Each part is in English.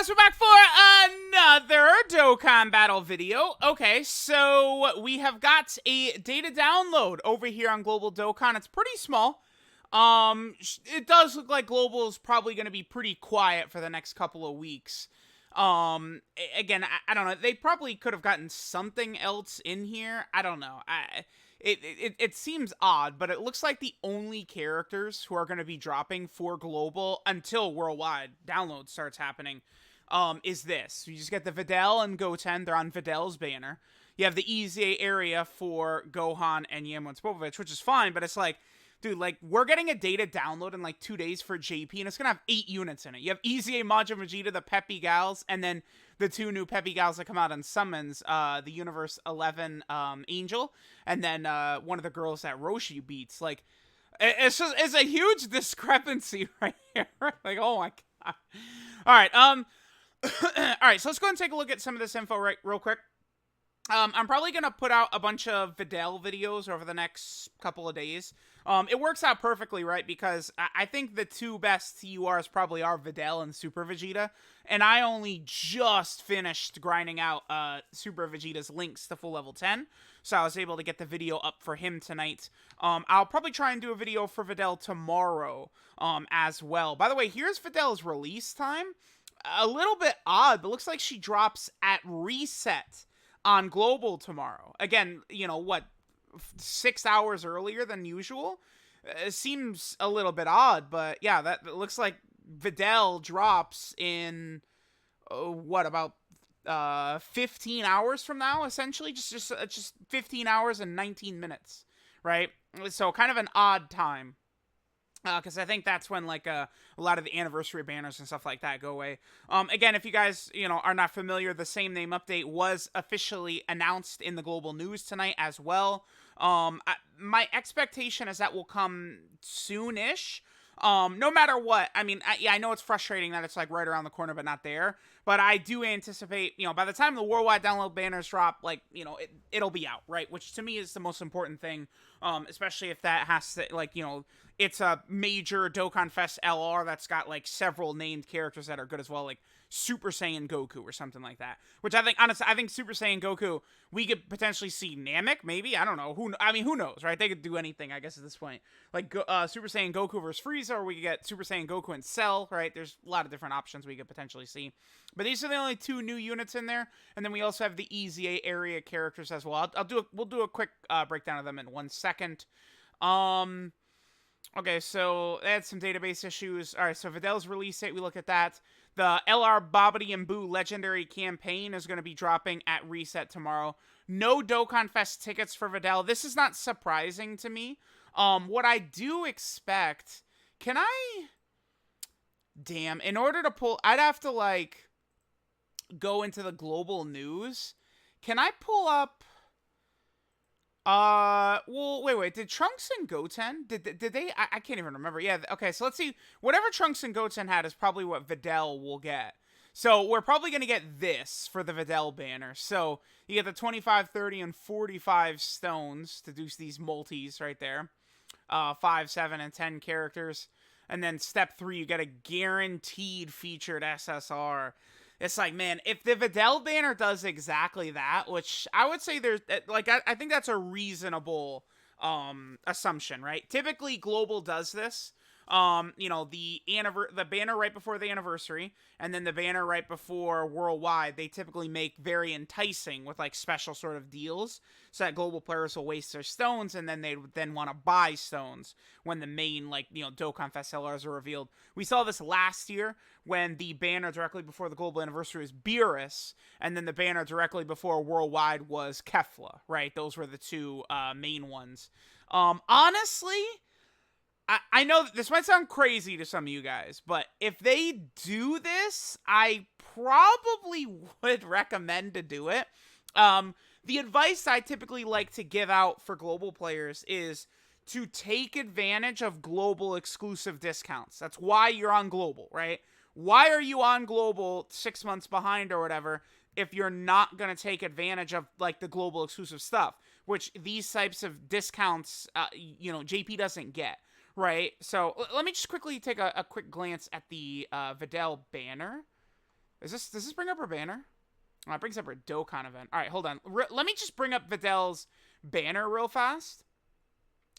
guys, we're back for another Dokkan battle video. Okay, so we have got a data download over here on Global Dokkan. It's pretty small. It does look like Global is probably going to be pretty quiet for the next couple of weeks. Again, I don't know. They probably could have gotten something else in here. I don't know. It seems odd, but it looks like the only characters who are going to be dropping for Global until worldwide download starts happening, is this. You just get the Videl and Goten. They're on Videl's banner. You have the EZA area for Gohan and Yamcha Popovich, which is fine, but it's like, dude, like, we're getting a data download in like 2 days for JP, and it's gonna have 8 units in it. You have EZA, Majin Vegeta, the Peppy Gals, and then the 2 new Peppy Gals that come out on Summons, the Universe 11 Angel, and then one of the girls that Roshi beats. Like, it's a huge discrepancy right here. Like, oh my god. Alright, alright, so let's go ahead and take a look at some of this info real quick. I'm probably going to put out a bunch of Videl videos over the next couple of days. It works out perfectly, right? Because I think the 2 best TURs probably are Videl and Super Vegeta. And I only just finished grinding out Super Vegeta's links to full level 10. So I was able to get the video up for him tonight. I'll probably try and do a video for Videl tomorrow as well. By the way, here's Videl's release time. A little bit odd, but looks like she drops at reset on Global tomorrow. Again, you know, what, 6 hours earlier than usual? It seems a little bit odd, but yeah, that looks like Videl drops in, what, about 15 hours from now, essentially? Just 15 hours and 19 minutes, right? So kind of an odd time. Because I think that's when, like, a lot of the anniversary banners and stuff like that go away. Again, if you guys, you know, are not familiar, the same name update was officially announced in the global news tonight as well. My expectation is that will come soon-ish. No matter what, I mean, I know it's frustrating that it's, like, right around the corner but not there. But I do anticipate, you know, by the time the worldwide download banners drop, like, you know, it'll be out, right? Which to me is the most important thing, especially if that has to, like, you know, it's a major DOKKANFEST LR that's got, like, several named characters that are good as well, like Super Saiyan Goku or something like that. Which I think, honestly, I think Super Saiyan Goku, we could potentially see Namek, maybe? I don't know. Who knows, right? They could do anything, I guess, at this point. Like, Super Saiyan Goku versus Frieza, or we could get Super Saiyan Goku and Cell, right? There's a lot of different options we could potentially see. But these are the only 2 new units in there, and then we also have the EZA area characters as well. We'll do a quick breakdown of them in 1 second. Okay, so they had some database issues. All right, so Videl's release date, we look at that. The LR Bobbity and Boo Legendary Campaign is going to be dropping at reset tomorrow. No DOKKANFEST tickets for Videl. This is not surprising to me. What I do expect... Can I... Damn, in order to pull... I'd have to, like, go into the global news. Can I pull up... well, wait, did Trunks and Goten, did they, I can't even remember, yeah, okay, so let's see, whatever Trunks and Goten had is probably what Videl will get, so we're probably gonna get this for the Videl banner, so you get the 25, 30, and 45 stones to do these multis right there, 5, 7, and 10 characters, and then step 3, you get a guaranteed featured SSR. It's like, man, if the Videl banner does exactly that, which I would say there's, like, I think that's a reasonable assumption, right? Typically, Global does this. You know, the banner right before the anniversary, and then the banner right before worldwide, they typically make very enticing with, like, special sort of deals, so that global players will waste their stones, and then they would then want to buy stones when the main, like, you know, DOKKANFEST LRs are revealed. We saw this last year when the banner directly before the global anniversary was Beerus, and then the banner directly before worldwide was Kefla, right? Those were the 2 main ones. Honestly, I know this might sound crazy to some of you guys, but if they do this, I probably would recommend to do it. The advice I typically like to give out for global players is to take advantage of global exclusive discounts. That's why you're on global, right? Why are you on global 6 months behind or whatever if you're not going to take advantage of, like, the global exclusive stuff, which these types of discounts, you know, JP doesn't get. Right, so let me just quickly take a quick glance at the Videl banner. Does this bring up her banner? Oh, it brings up her Dokkan event. All right, hold on. Let me just bring up Videl's banner real fast.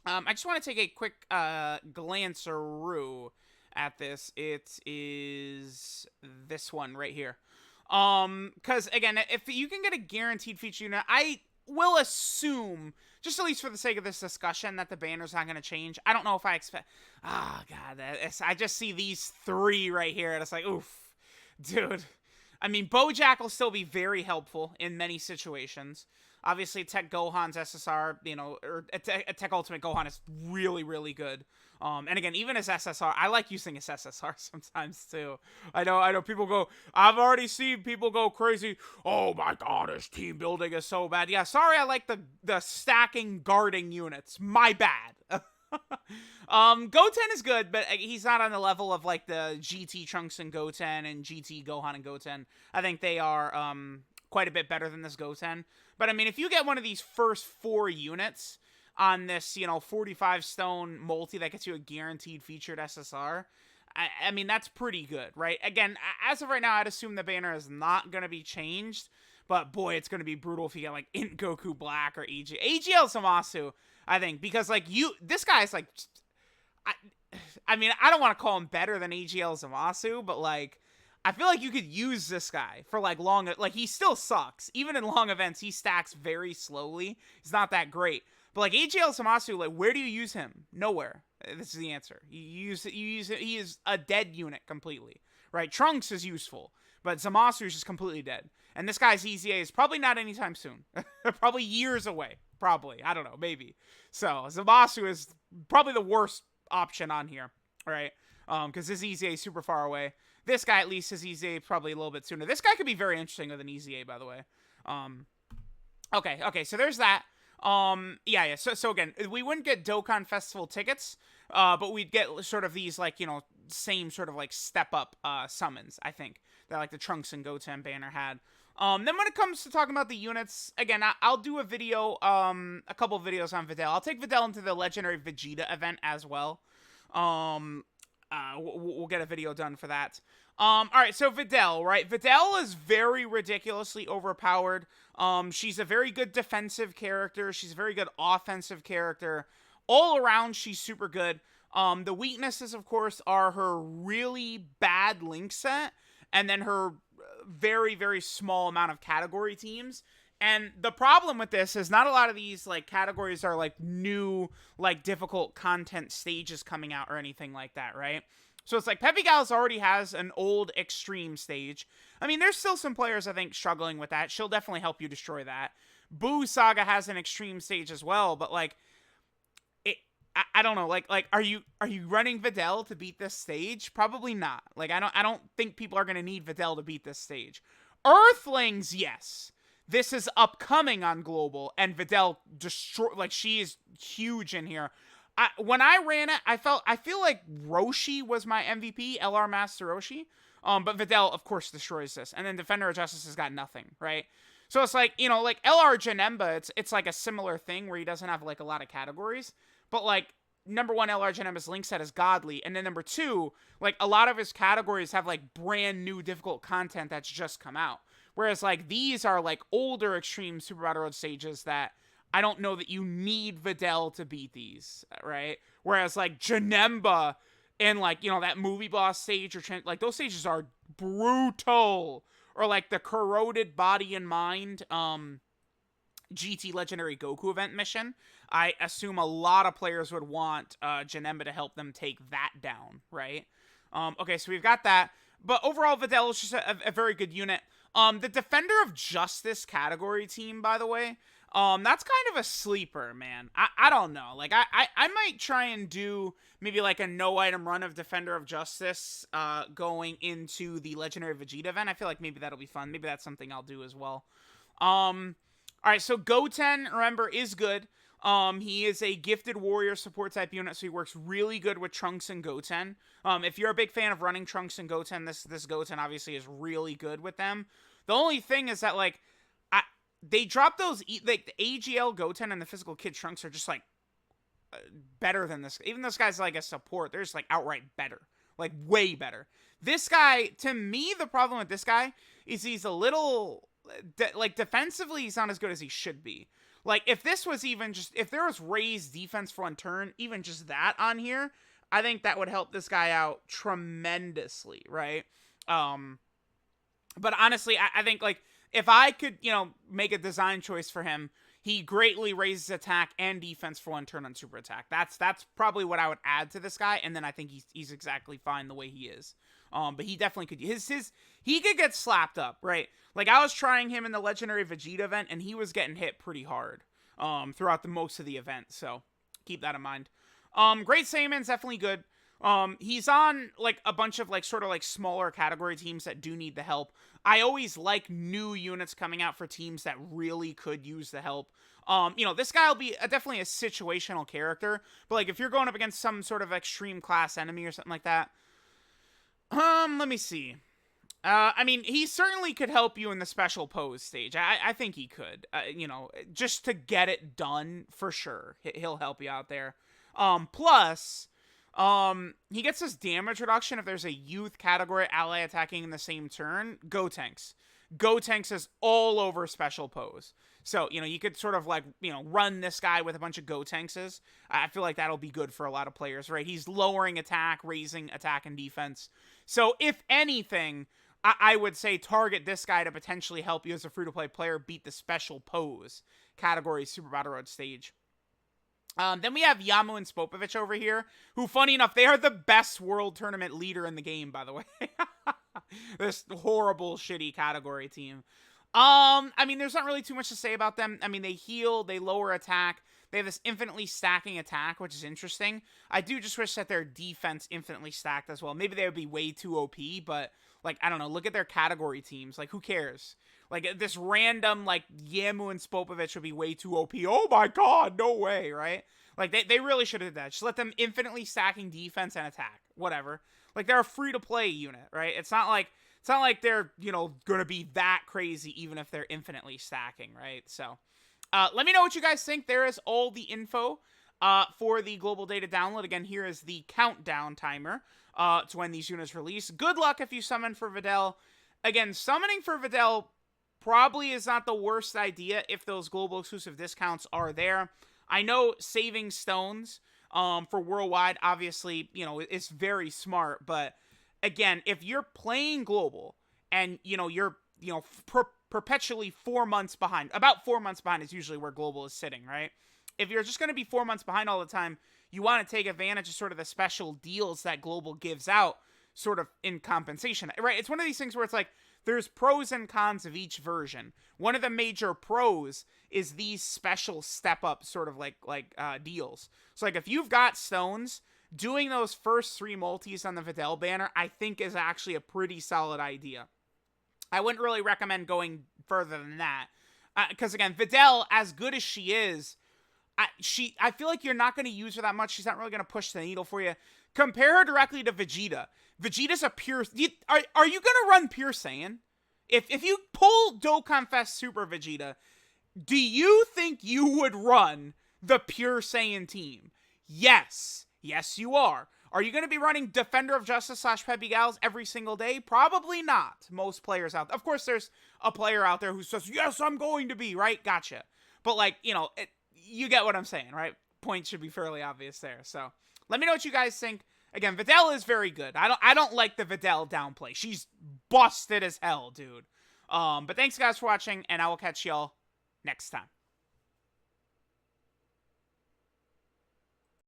I just want to take a quick glance-a-roo at this. It is this one right here. Because again, if you can get a guaranteed feature unit, I will assume, just at least for the sake of this discussion, that the banner's not going to change. I don't know if I expect... God, I just see these three right here, and it's like, oof. Dude. I mean, Bojack will still be very helpful in many situations. Obviously, Tech Gohan's SSR, you know, or Tech Ultimate Gohan is really, really good. And again, even as SSR, I like using his SSR sometimes too. I know people go, I've already seen people go crazy. Oh my god, his team building is so bad. Yeah, sorry, I like the stacking guarding units. My bad. Goten is good, but he's not on the level of like the GT Trunks and Goten and GT Gohan and Goten. I think they are quite a bit better than this Goten. But I mean, if you get one of these first 4 units on this, you know, 45 stone multi that gets you a guaranteed featured SSR, I mean, that's pretty good, right? Again, as of right now, I'd assume the banner is not going to be changed. But boy, it's going to be brutal if you get like Int Goku Black or AGL Zamasu, I think, because like this guy's like, I mean, I don't want to call him better than AGL Zamasu, but like, I feel like you could use this guy for like long, like he still sucks. Even in long events, he stacks very slowly. He's not that great. But like AGL Zamasu, like where do you use him? Nowhere. This is the answer. He is a dead unit completely, right? Trunks is useful, but Zamasu is just completely dead. And this guy's EZA is probably not anytime soon. Probably years away. Probably. I don't know. Maybe. So Zamasu is probably the worst option on here, right? Because his EZA is super far away. This guy, at least, his EZA probably a little bit sooner. This guy could be very interesting with an EZA, by the way. Okay, so there's that. Yeah. So again, we wouldn't get Dokkan Festival tickets, but we'd get sort of these, like, you know, same sort of, like, step-up summons, I think, that, like, the Trunks and Goten banner had. Then when it comes to talking about the units, again, I'll do a video, a couple of videos on Videl. I'll take Videl into the Legendary Vegeta event as well. We'll get a video done for that. Alright, so Videl, right? Videl is very ridiculously overpowered. She's a very good defensive character. She's a very good offensive character. All around, she's super good. The weaknesses, of course, are her really bad link set, and then her very, very small amount of category teams. And the problem with this is not a lot of these, like, categories are, like, new, like, difficult content stages coming out or anything like that, right? So it's like, Peppy Gals already has an old extreme stage. I mean, there's still some players, I think, struggling with that. She'll definitely help you destroy that. Boo Saga has an extreme stage as well, but, like, I don't know, like, are you running Videl to beat this stage? Probably not. Like, I don't think people are gonna need Videl to beat this stage. Earthlings, yes. This is upcoming on Global, and Videl like, she is huge in here. When I ran it, I feel like Roshi was my MVP, LR Master Roshi. But Videl, of course, destroys this. And then Defender of Justice has got nothing, right? So it's like, you know, like LR Janemba, it's like a similar thing where he doesn't have, like, a lot of categories. But, like, number one, LR Janemba's link set is godly. And then number two, like, a lot of his categories have, like, brand new difficult content that's just come out. Whereas, like, these are, like, older extreme Super Battle Road stages that I don't know that you need Videl to beat these, right? Whereas, like, Janemba and, like, you know, that movie boss stage, or like, those stages are brutal. Or, like, the Corroded Body and Mind GT Legendary Goku event mission. I assume a lot of players would want Janemba to help them take that down, right? Okay, so we've got that. But overall, Videl is just a very good unit. The Defender of Justice category team, by the way, that's kind of a sleeper, man. I don't know. Like, I might try and do maybe like a no-item run of Defender of Justice going into the Legendary Vegeta event. I feel like maybe that'll be fun. Maybe that's something I'll do as well. Alright, so Goten, remember, is good. He is a gifted warrior support type unit, so he works really good with Trunks and Goten. If you're a big fan of running Trunks and Goten, this Goten obviously is really good with them. The only thing is that, like, they drop those, like, the AGL Goten and the Physical Kid Trunks are just, like, better than this. Even this guy's, like, a support, they're just, like, outright better. Like, way better. This guy, to me, the problem with this guy is he's a little, like, defensively, he's not as good as he should be. Like, if this was even just, if there was raised defense for 1 turn, even just that on here, I think that would help this guy out tremendously, right? But honestly, I think, like, if I could, you know, make a design choice for him, he greatly raises attack and defense for 1 turn on super attack. That's probably what I would add to this guy, and then I think he's exactly fine the way he is. But he definitely could, he could get slapped up, right? Like, I was trying him in the Legendary Vegeta event, and he was getting hit pretty hard throughout most of the event, so keep that in mind. Great Saiyaman's definitely good. He's on, like, a bunch of, like, sort of, like, smaller category teams that do need the help. I always like new units coming out for teams that really could use the help. You know, this guy will be definitely a situational character, but, like, if you're going up against some sort of extreme class enemy or something like that, let me see. I mean, he certainly could help you in the special pose stage. I think he could, you know, just to get it done, for sure. He'll help you out there. Plus, he gets this damage reduction if there's a youth category ally attacking in the same turn. Gotenks. Gotenks is all over special pose. So, you know, you could sort of, like, you know, run this guy with a bunch of Gotenkses. I feel like that'll be good for a lot of players, right? He's lowering attack, raising attack and defense. So, if anything, I would say target this guy to potentially help you as a free-to-play player beat the special pose category Super Battle Road stage. Then we have Yamu and Spopovich over here, who, funny enough, they are the best world tournament leader in the game, by the way. This horrible, shitty category team. I mean, there's not really too much to say about them. I mean, they heal, they lower attack, they have this infinitely stacking attack, which is interesting. I do just wish that their defense infinitely stacked as well. Maybe they would be way too OP, but, like, I don't know, look at their category teams. Like, who cares? Like, this random, like, Yamu and Spopovich would be way too OP. Oh my god, no way, right? Like, they really should have done that. Just let them infinitely stacking defense and attack. Whatever. Like, they're a free-to-play unit, right? It's not like they're, you know, gonna be that crazy even if they're infinitely stacking, right? So, let me know what you guys think. There is all the info for the global data download. Again, here is the countdown timer to when these units release. Good luck if you summon for Videl. Again, summoning for Videl probably is not the worst idea if those global exclusive discounts are there. I know saving stones for worldwide, obviously, you know, it's very smart. But again, if you're playing global and, you know, you're, you know, perpetually 4 months behind, about 4 months behind is usually where global is sitting, right? If you're just going to be 4 months behind all the time, you want to take advantage of sort of the special deals that global gives out sort of in compensation, right? It's one of these things where it's like, there's pros and cons of each version. One of the major pros is these special step-up sort of like deals. So, like, if you've got stones, doing those first 3 multis on the Videl banner, I think is actually a pretty solid idea. I wouldn't really recommend going further than that. Because, again, Videl, as good as she is, I feel like you're not going to use her that much. She's not really going to push the needle for you. Compare her directly to Vegeta. Vegeta's a pure... Are you going to run Pure Saiyan? If you pull DOKKANFEST Super Vegeta, do you think you would run the Pure Saiyan team? Yes. Yes, you are. Are you going to be running Defender of Justice / Peppy Gals every single day? Probably not. Most players out there. Of course, there's a player out there who says, yes, I'm going to be, right? Gotcha. But, like, you know, you get what I'm saying, right? Point should be fairly obvious there. So, let me know what you guys think. Again, Videl is very good. I don't like the Videl downplay. She's busted as hell, dude. But thanks, guys, for watching, and I will catch y'all next time.